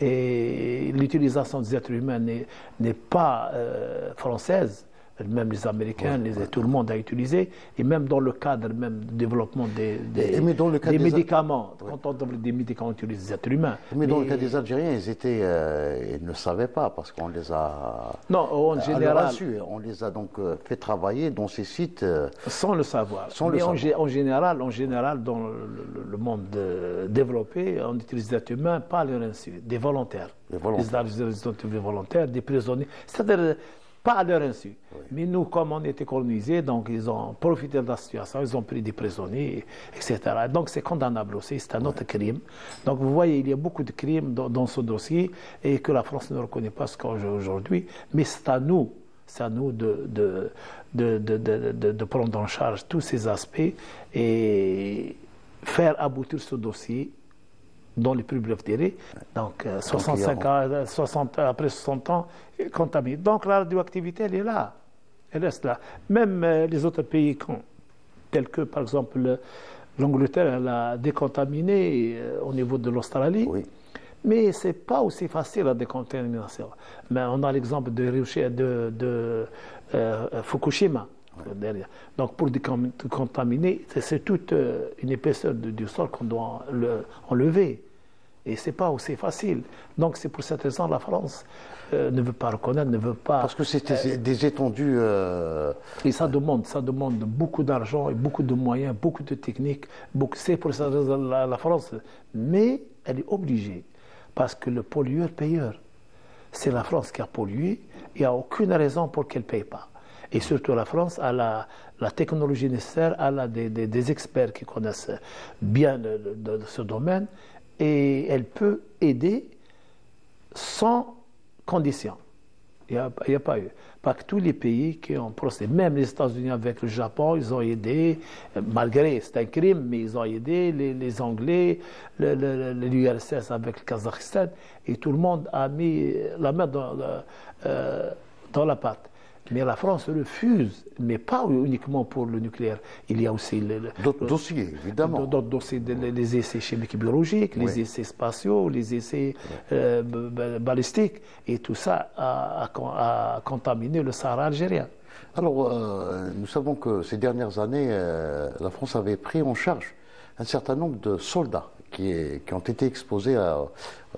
Et l'utilisation des êtres humains n'est pas française. Même les Américains, tout le monde a utilisé, et même dans le cadre même du développement des médicaments, quand on développe des médicaments, on utilise des êtres humains. Mais dans le cas des Algériens, ils ne savaient pas, parce qu'on les a... Non, en général... On les a donc fait travailler dans ces sites... sans le savoir. En général, dans le monde développé, on utilise des êtres humains, pas à leur insu, des volontaires. Les Algériens ont été volontaires, des prisonniers. C'est-à-dire... pas à leur insu. Mais nous, comme on était colonisés, donc ils ont profité de la situation, ils ont pris des prisonniers, etc. Donc c'est condamnable aussi, c'est un autre crime. Donc vous voyez, il y a beaucoup de crimes dans ce dossier et que la France ne reconnaît pas ce qu'aujourd'hui. Mais c'est à nous de prendre en charge tous ces aspects et faire aboutir ce dossier dans les plus brefs délais, donc 65 ans, après 60 ans, contaminé. Donc la radioactivité, elle est là, elle reste là. Même les autres pays, tels que par exemple l'Angleterre, elle a décontaminé au niveau de l'Australie, mais ce n'est pas aussi facile la décontamination. Mais on a l'exemple de Fukushima. Donc pour décontaminer, c'est toute une épaisseur du sol qu'on doit enlever. Et ce n'est pas aussi facile. Donc c'est pour cette raison que la France ne veut pas reconnaître, ne veut pas... Parce que c'était des étendues... Et ça demande beaucoup d'argent et beaucoup de moyens, beaucoup de techniques. C'est pour cette raison la France. Mais elle est obligée. Parce que le pollueur-payeur, c'est la France qui a pollué. Il n'y a aucune raison pour qu'elle ne paye pas. Et surtout la France a la technologie nécessaire, elle a des experts qui connaissent bien ce domaine et elle peut aider sans condition. Il n'y a pas eu. Pas que tous les pays qui ont procédé, même les États-Unis avec le Japon, ils ont aidé, malgré c'est un crime, mais ils ont aidé les Anglais, l'URSS avec le Kazakhstan, et tout le monde a mis la main dans la pâte. Mais la France refuse, mais pas uniquement pour le nucléaire. Il y a aussi d'autres dossiers, évidemment. D'autres dossiers, les essais chimiques et biologiques, les essais spatiaux, les essais balistiques. Et tout ça a contaminé le Sahara algérien. Alors, nous savons que ces dernières années, la France avait pris en charge un certain nombre de soldats qui ont été exposés à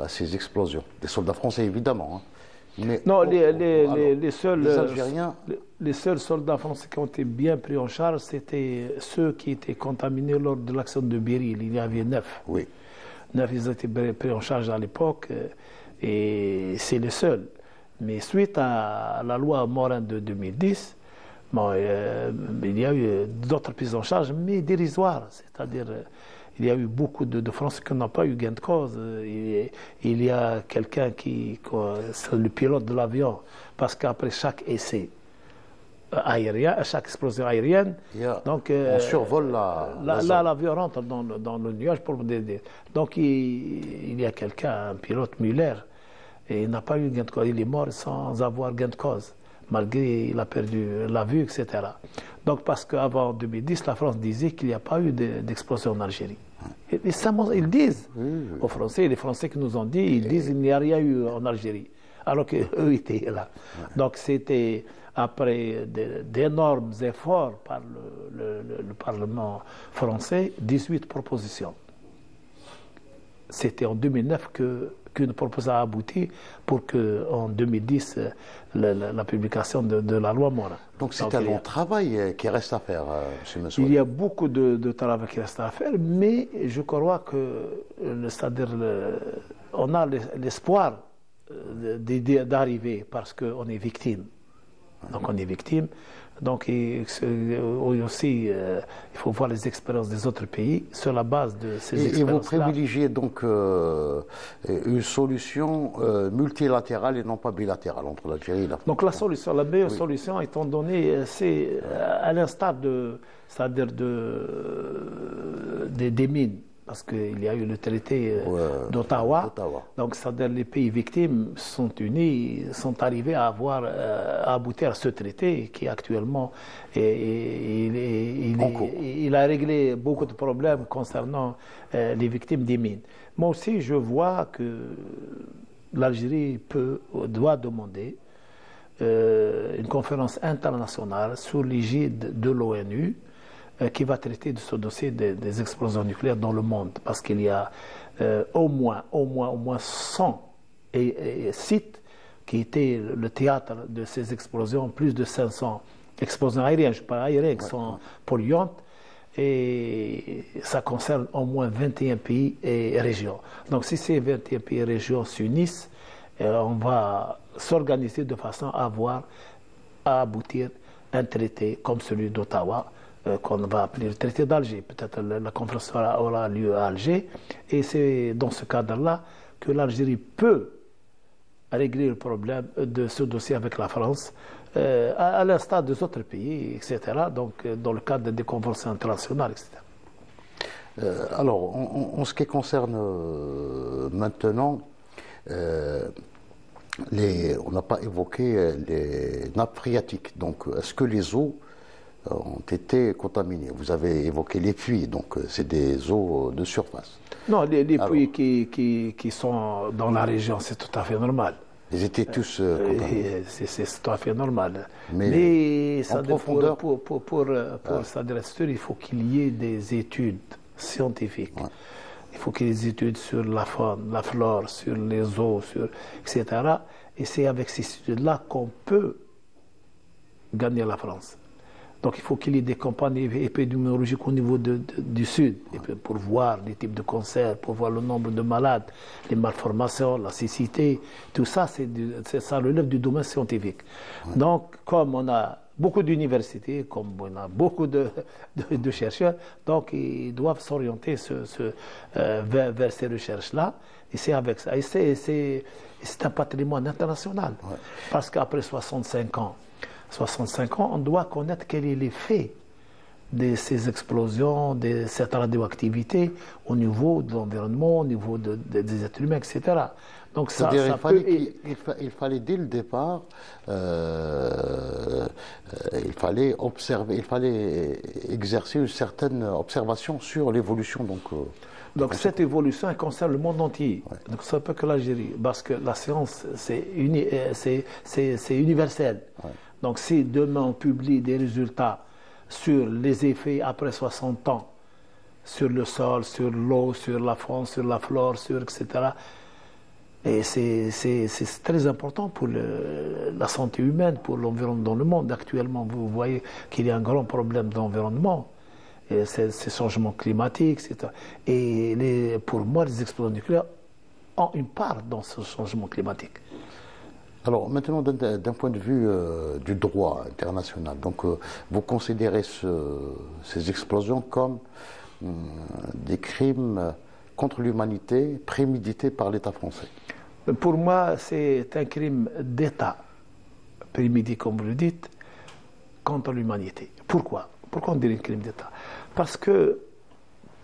ces explosions. Des soldats français, évidemment. Mais non, les seuls soldats français qui ont été bien pris en charge, c'était ceux qui étaient contaminés lors de l'action de Beril. Il y avait 9. Oui. 9, ils ont été pris en charge à l'époque, et c'est les seuls. Mais suite à la loi Morin de 2010, il y a eu d'autres prises en charge, mais dérisoires. C'est-à-dire, il y a eu beaucoup de Français qui n'ont pas eu gain de cause. Il y a quelqu'un c'est le pilote de l'avion, parce qu'après chaque essai aérien, chaque explosion aérienne, donc on survole l'avion rentre dans le nuage pour m'aider. Donc il y a quelqu'un, un pilote Muller, et il n'a pas eu gain de cause. Il est mort sans avoir gain de cause. malgré qu'il a perdu la vue, etc. Donc parce qu'avant 2010, la France disait qu'il n'y a pas eu d'explosion en Algérie. Et ils disent aux Français, les Français qui nous ont dit, ils disent qu'il n'y a rien eu en Algérie, alors qu'eux étaient là. Donc c'était après d'énormes efforts par le Parlement français, 18 propositions. C'était en 2009 qu'une proposition a abouti pour qu'en 2010, la publication de la loi Morin. Donc c'est un long travail qui reste à faire, M. Messaoudi. Il y a beaucoup de travail qui reste à faire, mais je crois que, c'est-à-dire, on a l'espoir d'arriver parce qu'on est victime. Donc on est victime. Donc aussi, il faut voir les expériences des autres pays sur la base de ces expériences-là. Et vous privilégiez donc une solution multilatérale et non pas bilatérale entre l'Algérie et la France. Donc la meilleure solution, étant donné, c'est à l'instar c'est-à-dire des mines. Parce qu'il y a eu le traité d'Ottawa. Donc, c'est-à-dire les pays victimes sont unis, sont arrivés à aboutir à ce traité qui actuellement il a réglé beaucoup de problèmes concernant les victimes des mines. Moi aussi, je vois que l'Algérie doit demander une conférence internationale sous l'égide de l'ONU qui va traiter de ce dossier des explosions nucléaires dans le monde, parce qu'il y a au moins 100 sites qui étaient le théâtre de ces explosions, plus de 500 explosions aériennes, je parle aériennes, qui sont polluantes, et ça concerne au moins 21 pays et régions. Donc si ces 21 pays et régions s'unissent, on va s'organiser de façon à aboutir à un traité comme celui d'Ottawa, qu'on va appeler le traité d'Alger. Peut-être la conférence aura lieu à Alger. Et c'est dans ce cadre-là que l'Algérie peut régler le problème de ce dossier avec la France, à l'instar des autres pays, etc. Donc, dans le cadre des conventions internationales, etc. Alors, en ce qui concerne maintenant, on n'a pas évoqué les nappes phréatiques. Donc, est-ce que les eaux ont été contaminées? Vous avez évoqué les puits, donc c'est des eaux de surface. Non, les puits qui sont dans la région, c'est tout à fait normal. Ils étaient tous contaminés. C'est tout à fait normal. Mais ça, en profondeur, pour s'adresser, il faut qu'il y ait des études scientifiques. Ouais. Il faut qu'il y ait des études sur la faune, la flore, sur les eaux, etc. Et c'est avec ces études-là qu'on peut gagner la France. Donc il faut qu'il y ait des campagnes épidémiologiques au niveau du sud, pour voir les types de cancers, pour voir le nombre de malades, les malformations, la cécité, tout ça, ça relève du domaine scientifique. Ouais. Donc comme on a beaucoup d'universités, comme on a beaucoup de chercheurs, donc ils doivent s'orienter vers ces recherches-là, et c'est avec ça. Et c'est un patrimoine international, ouais. Parce qu'après 65 ans, on doit connaître quel est l'effet de ces explosions, de cette radioactivité au niveau de l'environnement, au niveau des êtres humains, etc. Donc il fallait dès le départ, il fallait observer, il fallait exercer une certaine observation sur l'évolution. Donc cette évolution, elle concerne le monde entier. Ouais. Donc ça ne peut que l'Algérie, parce que la science, c'est universel. Ouais. Donc si demain on publie des résultats sur les effets après 60 ans, sur le sol, sur l'eau, sur la faune, sur la flore, etc. Et c'est très important pour la santé humaine, pour l'environnement dans le monde. Actuellement, vous voyez qu'il y a un grand problème d'environnement, ces changements climatiques, etc. Et pour moi, les explosions nucléaires ont une part dans ce changement climatique. Alors maintenant, d'un point de vue du droit international, donc vous considérez ces explosions comme des crimes contre l'humanité prémédités par l'État français? Pour moi, c'est un crime d'État, prémédité, comme vous le dites, contre l'humanité. Pourquoi? Pourquoi on dirait un crime d'État? Parce que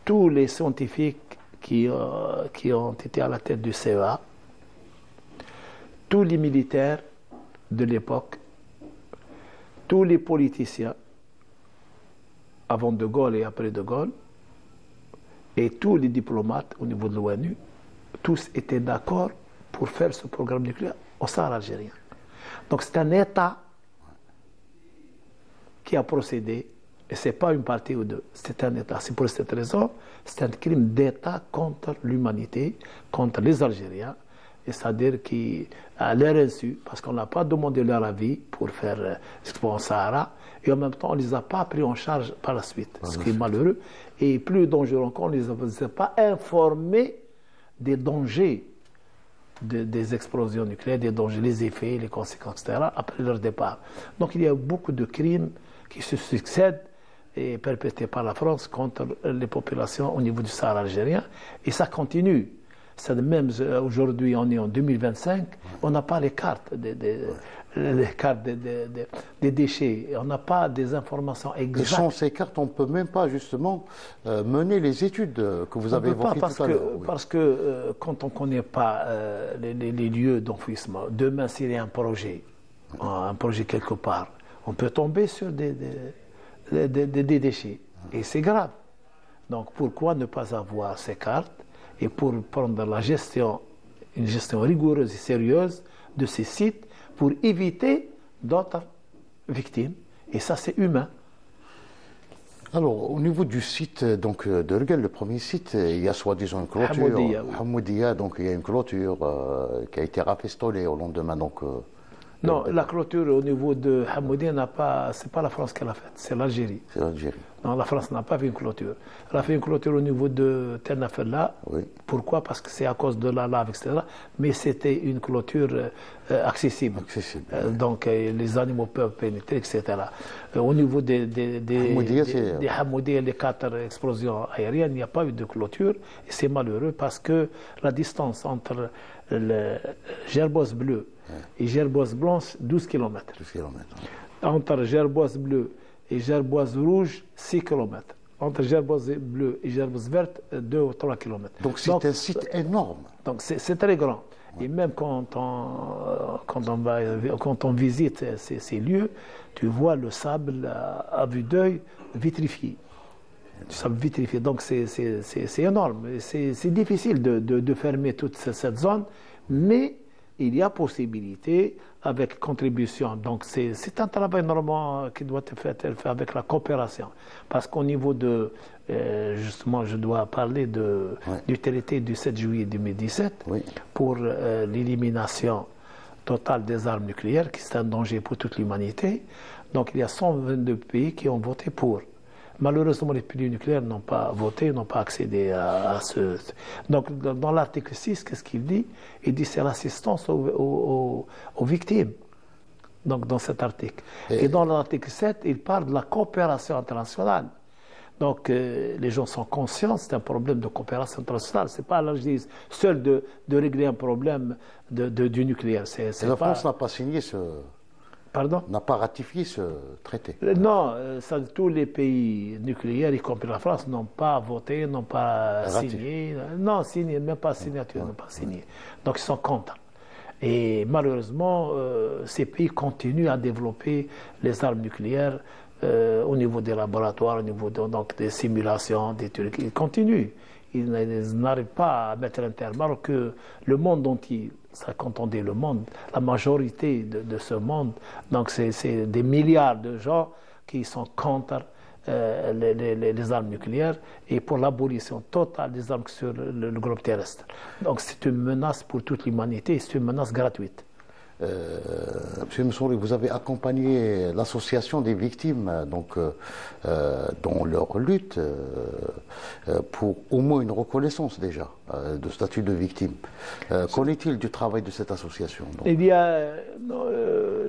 tous les scientifiques qui ont été à la tête du CEA, tous les militaires de l'époque tous les politiciens, avant De Gaulle et après De Gaulle, et tous les diplomates au niveau de l'ONU, tous étaient d'accord pour faire ce programme nucléaire au Sahara algérien. Donc c'est un État qui a procédé, et ce n'est pas une partie ou deux, c'est un État. C'est pour cette raison, c'est un crime d'État contre l'humanité, contre les Algériens, et c'est-à-dire qu'à leur insu, parce qu'on n'a pas demandé leur avis pour faire l'exploration au Sahara, et en même temps, on ne les a pas pris en charge par la suite, ce qui est malheureux. Et plus dangereux encore, on ne les a pas informés des dangers des explosions nucléaires, des dangers, les effets, les conséquences, etc., après leur départ. Donc il y a beaucoup de crimes qui se succèdent et perpétrés par la France contre les populations au niveau du Sahara algérien. Et ça continue. Même aujourd'hui, on est en 2025, on n'a pas les cartes des déchets, on n'a pas des informations exactes. Et sans ces cartes, on ne peut même pas justement mener les études que vous avez évoquées tout à l'heure. Parce que quand on ne connaît pas les lieux d'enfouissement, demain s'il y a un projet quelque part, on peut tomber sur des déchets. Et c'est grave. Donc pourquoi ne pas avoir ces cartes et pour prendre une gestion rigoureuse et sérieuse de ces sites pour éviter d'autres victimes. Et ça, c'est humain. Alors, au niveau du site donc, de Rguel, le premier site, il y a soi-disant une clôture. Hamoudia, donc il y a une clôture qui a été rafistolée au lendemain. Donc, non, la clôture au niveau de Hamoudia, c'est pas la France qui l'a faite, c'est l'Algérie. C'est l'Algérie. Non, la France n'a pas fait une clôture. Elle a fait une clôture au niveau de Ternafella. Oui. Pourquoi? Parce que c'est à cause de la lave, etc. Mais c'était une clôture accessible. Donc les animaux peuvent pénétrer, etc. Au niveau des Hamoudia, les 4 explosions aériennes, il n'y a pas eu de clôture. Et c'est malheureux parce que la distance entre le Gerboise bleue et Gerboise blanche, 12 km. 12 km. Entre Gerboise bleue et Gerboise rouge, 6 km. Entre Gerboise bleue et Gerboise verte, 2 ou 3 km. Donc c'est un site énorme. Donc c'est très grand. Et même quand on visite ces lieux, tu vois le sable à vue d'œil vitrifié. Du sable vitrifié. Donc c'est énorme. C'est difficile de fermer toute cette zone, mais il y a possibilité avec contribution. Donc c'est un travail normalement qui doit être fait avec la coopération. Parce qu'au niveau de, justement, je dois parler du traité du 7 juillet 2017 pour l'élimination totale des armes nucléaires, qui est un danger pour toute l'humanité. Donc il y a 122 pays qui ont voté pour. Malheureusement, les pays nucléaires n'ont pas voté, n'ont pas accédé à ce... Donc, dans l'article 6, qu'est-ce qu'il dit? Il dit que c'est l'assistance aux victimes, donc dans cet article. Et dans l'article 7, il parle de la coopération internationale. Donc, les gens sont conscients, c'est un problème de coopération internationale. Ce n'est pas à l'Algérie seule de régler un problème du nucléaire. La France n'a pas signé ce... Pardon? N'a pas ratifié ce traité. Non, tous les pays nucléaires, y compris la France, n'ont pas voté, n'ont pas signé. Non, signé, même pas signature, n'ont pas signé. Donc ils sont contre. Et malheureusement, ces pays continuent à développer les armes nucléaires au niveau des laboratoires, au niveau donc, des simulations, des trucs. Ils continuent. Ils n'arrivent pas à mettre un terme. Alors que le monde entier, ça contendait le monde, la majorité de ce monde, donc c'est des milliards de gens qui sont contre les armes nucléaires et pour l'abolition totale des armes sur le globe terrestre. Donc c'est une menace pour toute l'humanité, c'est une menace gratuite. Monsieur Msouri, vous avez accompagné l'association des victimes donc, dans leur lutte pour au moins une reconnaissance déjà de statut de victime. Qu'en est-il du travail de cette association donc? Il y a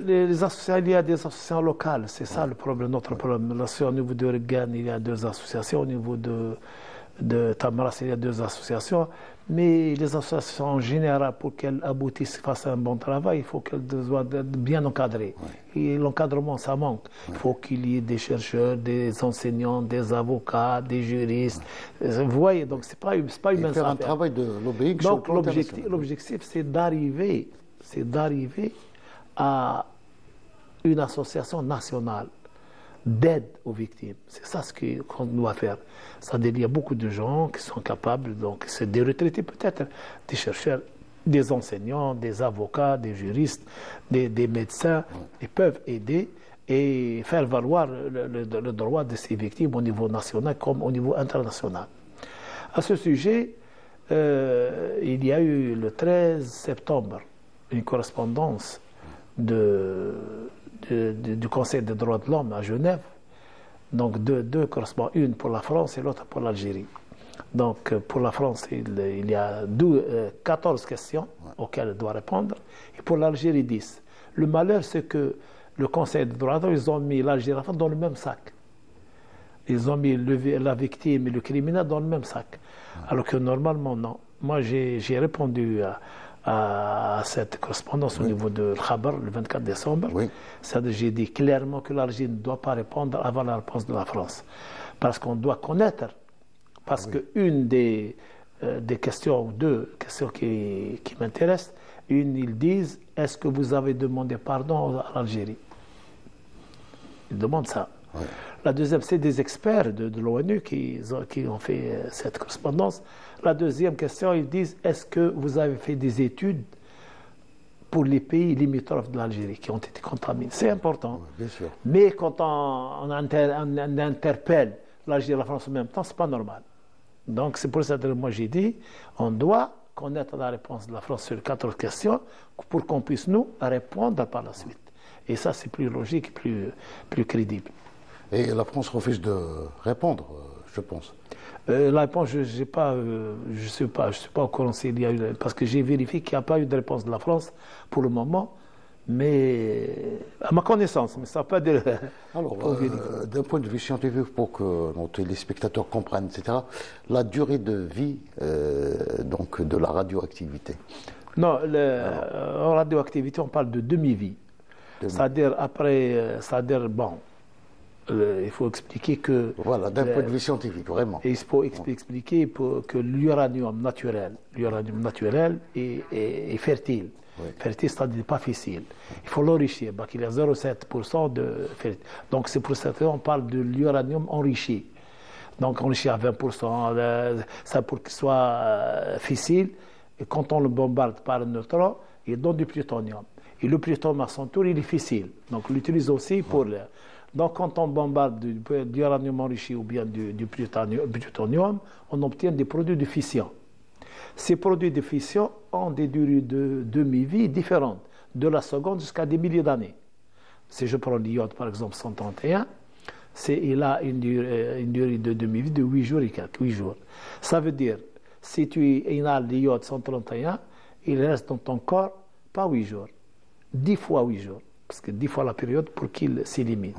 des associations locales, c'est ça le problème, notre problème. Au niveau de Rguel, il y a 2 associations, au niveau de Tamaras, il y a 2 associations. Mais les associations en général, pour qu'elles aboutissent, fassent un bon travail, il faut qu'elles soient bien encadrées. Et l'encadrement, ça manque. Il faut qu'il y ait des chercheurs, des enseignants, des avocats, des juristes. Vous voyez, donc c'est pas une mince faire un affaire. travail de lobbying. Donc l'objectif, c'est d'arriver à une association nationale d'aide aux victimes. C'est ça ce qu'on doit faire. C'est-à-dire qu'il y a beaucoup de gens qui sont capables, donc c'est des retraités peut-être, des chercheurs, des enseignants, des avocats, des juristes, des médecins, ils peuvent aider et faire valoir le droit de ces victimes au niveau national comme au niveau international. À ce sujet, il y a eu le 13 septembre une correspondance du Conseil des droits de l'homme à Genève. Donc deux correspondances, une pour la France et l'autre pour l'Algérie. Donc pour la France, il y a 14 questions auxquelles elle doit répondre, et pour l'Algérie 10. Le malheur, c'est que le Conseil des droits de l'homme, ils ont mis l'Algérie et la France dans le même sac. Ils ont mis la victime et le criminel dans le même sac. Alors que normalement, non. Moi, j'ai répondu à cette correspondance au niveau de Khabar le 24 décembre. C'est-à-dire, j'ai dit clairement que l'Algérie ne doit pas répondre avant la réponse de la France. Parce qu'on doit connaître. Parce qu'une des questions, ou deux questions qui m'intéressent, une, ils disent, est-ce que vous avez demandé pardon à l'Algérie? Ils demandent ça. La deuxième, c'est des experts de l'ONU qui ont fait cette correspondance. La deuxième question, ils disent, est-ce que vous avez fait des études pour les pays limitrophes de l'Algérie qui ont été contaminés? C'est important. Bien sûr. Mais quand on interpelle l'Algérie et la France en même temps, ce n'est pas normal. Donc c'est pour ça que moi j'ai dit, on doit connaître la réponse de la France sur 14 questions pour qu'on puisse nous répondre par la suite. Et ça, c'est plus logique, plus crédible. Et la France refuse de répondre, je pense. La réponse, je ne sais pas au courant s'il y a eu, parce que j'ai vérifié qu'il n'y a pas eu de réponse de la France pour le moment, mais à ma connaissance, mais ça n'a pas de... Alors, d'un point de vue scientifique, pour que nos téléspectateurs comprennent, etc., la durée de vie donc de la radioactivité. Non, en radioactivité, on parle de demi-vie. C'est-à-dire, bon, il faut expliquer que... Voilà, d'un point de vue scientifique, vraiment. Et il faut expliquer que l'uranium naturel est fertile. Fertile, c'est-à-dire pas fissile. Il faut l'enrichir, donc il y a 0,7% de fertilité. Donc c'est pour ça qu'on parle de l'uranium enrichi. Donc enrichi à 20%, ça pour qu'il soit fissile. Et quand on le bombarde par un neutron, il donne du plutonium. Et le plutonium à son tour, il est fissile. Donc on l'utilise aussi pour... Donc quand on bombarde du uranium enrichi ou bien du plutonium, on obtient des produits de fission. Ces produits de fission ont des durées de demi-vie différentes, de la seconde jusqu'à des milliers d'années. Si je prends l'iode, par exemple, 131, il a une durée de demi-vie de 8 jours et quelques, 8 jours. Ça veut dire, si tu inhales l'iode 131, il reste dans ton corps pas 8 jours, 10 fois 8 jours, parce que 10 fois la période pour qu'il s'élimine.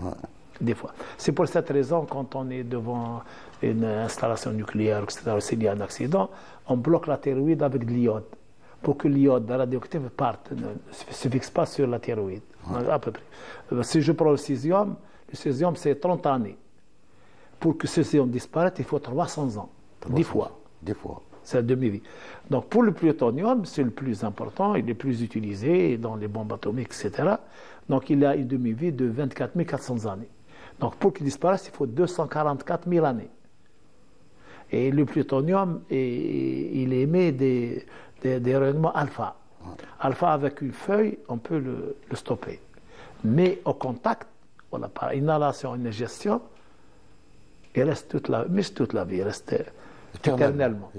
Des fois. C'est pour cette raison, quand on est devant une installation nucléaire, etc., s'il y a un accident, on bloque la thyroïde avec de l'iode, pour que l'iode radioactive parte, ne se fixe pas sur la thyroïde, à peu près. Si je prends le césium c'est 30 années. Pour que ce césium disparaisse, il faut 300 ans, 10 fois. 10 fois. C'est la demi-vie. Donc pour le plutonium, c'est le plus important, il est plus utilisé dans les bombes atomiques, etc. Donc il a une demi-vie de 24 400 années. Donc pour qu'il disparaisse, il faut 244 000 années. Et le plutonium, il émet des rayonnements alpha. Alpha, avec une feuille, on peut le stopper. Mais au contact, voilà, par inhalation, une ingestion, il reste toute la vie, il reste éternellement.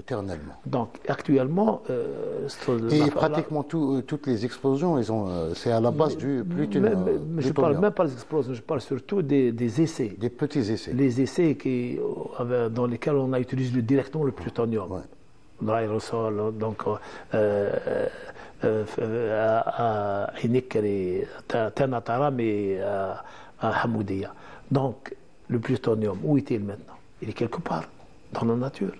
Donc actuellement... et pratiquement toutes les explosions, c'est à la base du plutonium. Je ne parle même pas des explosions, je parle surtout des essais. Des petits essais. Les essais dans lesquels on a utilisé directement le plutonium. L'aérosol, donc à Hinikri, Tanataram et à Hamoudia. Donc le plutonium, où est-il maintenant? Il est quelque part dans la nature.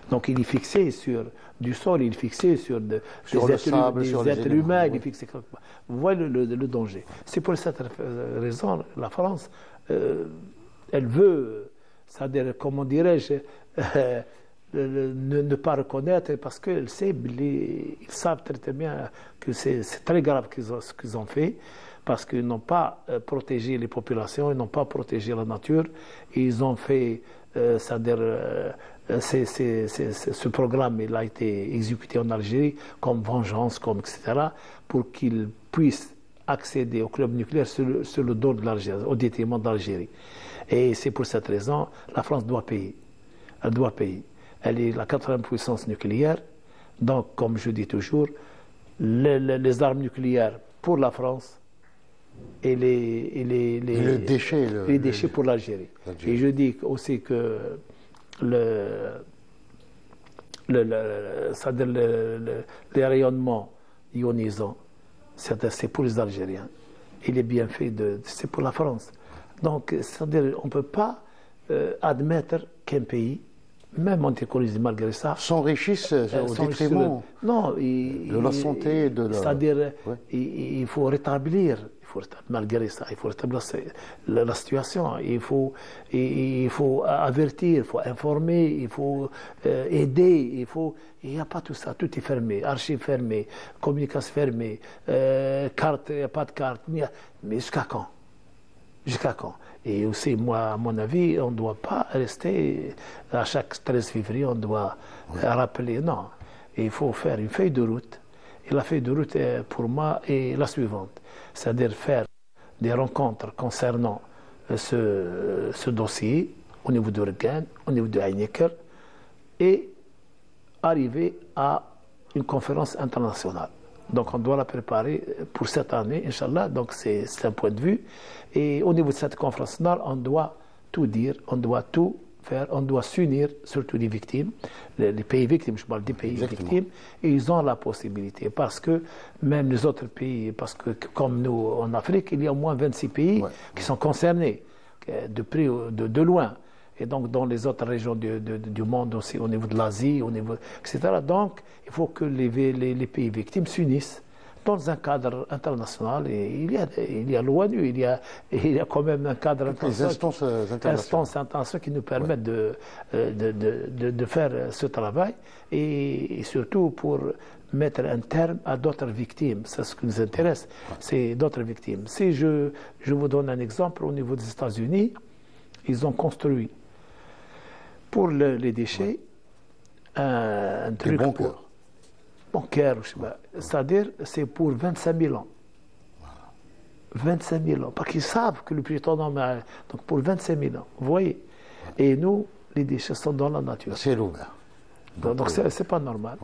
Donc il est fixé sur du sol, il est fixé sur des êtres humains, il est fixé quelque part. Vous voyez le danger. C'est pour cette raison, la France, elle veut, c'est-à-dire, comment dirais-je, ne pas reconnaître, parce qu'ils savent très bien que c'est très grave ce qu'ils ont fait, parce qu'ils n'ont pas protégé les populations, ils n'ont pas protégé la nature, et ils ont fait, c'est-à-dire, ce programme il a été exécuté en Algérie comme vengeance, comme etc., pour qu'ils puissent accéder au club nucléaire sur le dos de l'Algérie, au détriment de l'Algérie. Et c'est pour cette raison la France doit payer. Elle doit payer. Elle est la 4e puissance nucléaire. Donc, comme je dis toujours, les armes nucléaires pour la France et les déchets pour l'Algérie. Et je dis aussi que les rayonnements ionisants, c'est pour les Algériens. Et les bienfaits, c'est pour la France. Donc, c'est-à-dire on ne peut pas admettre qu'un pays, même anticolonisé malgré ça, s'enrichissent au détriment de la santé et de la... C'est-à-dire il faut rétablir, malgré ça, il faut rétablir la situation. Il faut avertir, il faut informer, il faut aider, il n'y a pas tout ça, tout est fermé, archives fermées, communication fermée, carte, il n'y a pas de carte, mais jusqu'à quand? Jusqu'à quand? Et aussi, moi, à mon avis, on ne doit pas rester, à chaque 13 février, on doit rappeler, non, il faut faire une feuille de route. Et la feuille de route, pour moi, est la suivante. C'est-à-dire faire des rencontres concernant ce dossier au niveau de Regen, au niveau de Heinecker, et arriver à une conférence internationale. Donc on doit la préparer pour cette année, Inch'Allah, donc c'est un point de vue. Et au niveau de cette conférence nationale, on doit tout dire, on doit tout faire, on doit s'unir, surtout les victimes, les pays victimes, je parle des pays victimes, et ils ont la possibilité, parce que même les autres pays, parce que comme nous en Afrique, il y a au moins 26 pays qui sont concernés, de près ou de loin. Et donc dans les autres régions du monde aussi, au niveau de l'Asie, etc. Donc il faut que les pays victimes s'unissent dans un cadre international. Et il y a l'ONU, il y a quand même un cadre international, instances internationales qui nous permettent de faire ce travail, et surtout pour mettre un terme à d'autres victimes. C'est ce qui nous intéresse, c'est d'autres victimes. Si je vous donne un exemple, au niveau des États-Unis, ils ont construit pour les déchets un truc bancaire, c'est-à-dire c'est pour 25 000 ans. 25 000 ans, parce qu'ils savent que le prix donc pour 25 000 ans, vous voyez. Et nous, les déchets sont dans la nature. C'est ouvert. Donc c'est pas normal.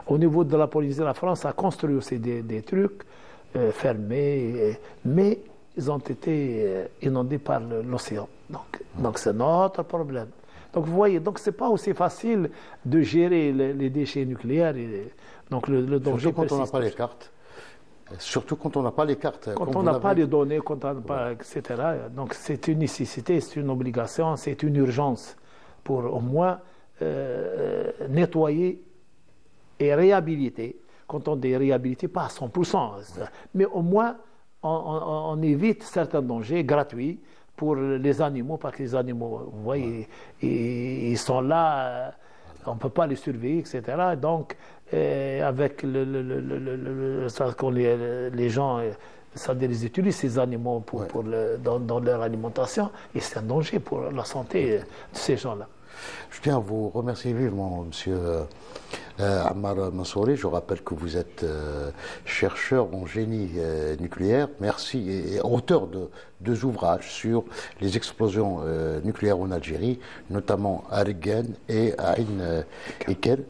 Au niveau de la Polynésie, la France a construit aussi des trucs fermés, mais ils ont été inondés par l'océan. Donc c'est notre problème. Donc vous voyez, donc c'est pas aussi facile de gérer les déchets nucléaires. Donc le danger surtout quand on n'a pas les cartes. Surtout quand on n'a pas les cartes. Quand on n'a pas les données, quand on n'a pas, etc. Donc c'est une nécessité, c'est une obligation, c'est une urgence pour au moins nettoyer et réhabiliter. Quand on dit réhabiliter, pas à 100%, mais au moins on évite certains dangers gratuits pour les animaux, parce que les animaux, vous voyez, ils sont là, on ne peut pas les surveiller, etc. Donc, avec les gens, c'est-à-dire ils utilisent ces animaux dans leur alimentation, et c'est un danger pour la santé de ces gens-là. Je tiens à vous remercier vivement, monsieur Ammar Mansouri. Je rappelle que vous êtes chercheur en génie nucléaire. Merci, et auteur de 2 ouvrages sur les explosions nucléaires en Algérie, notamment à Regen et à Ain Ekel.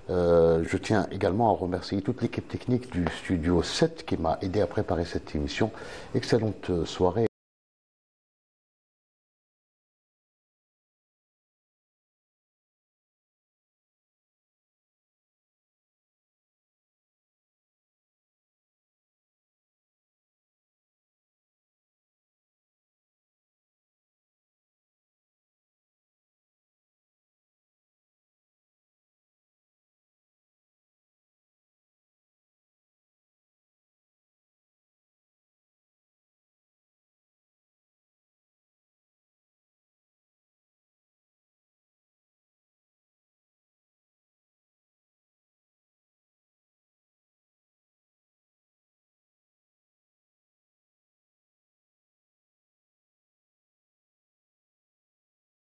Je tiens également à remercier toute l'équipe technique du Studio 7 qui m'a aidé à préparer cette émission. Excellente soirée.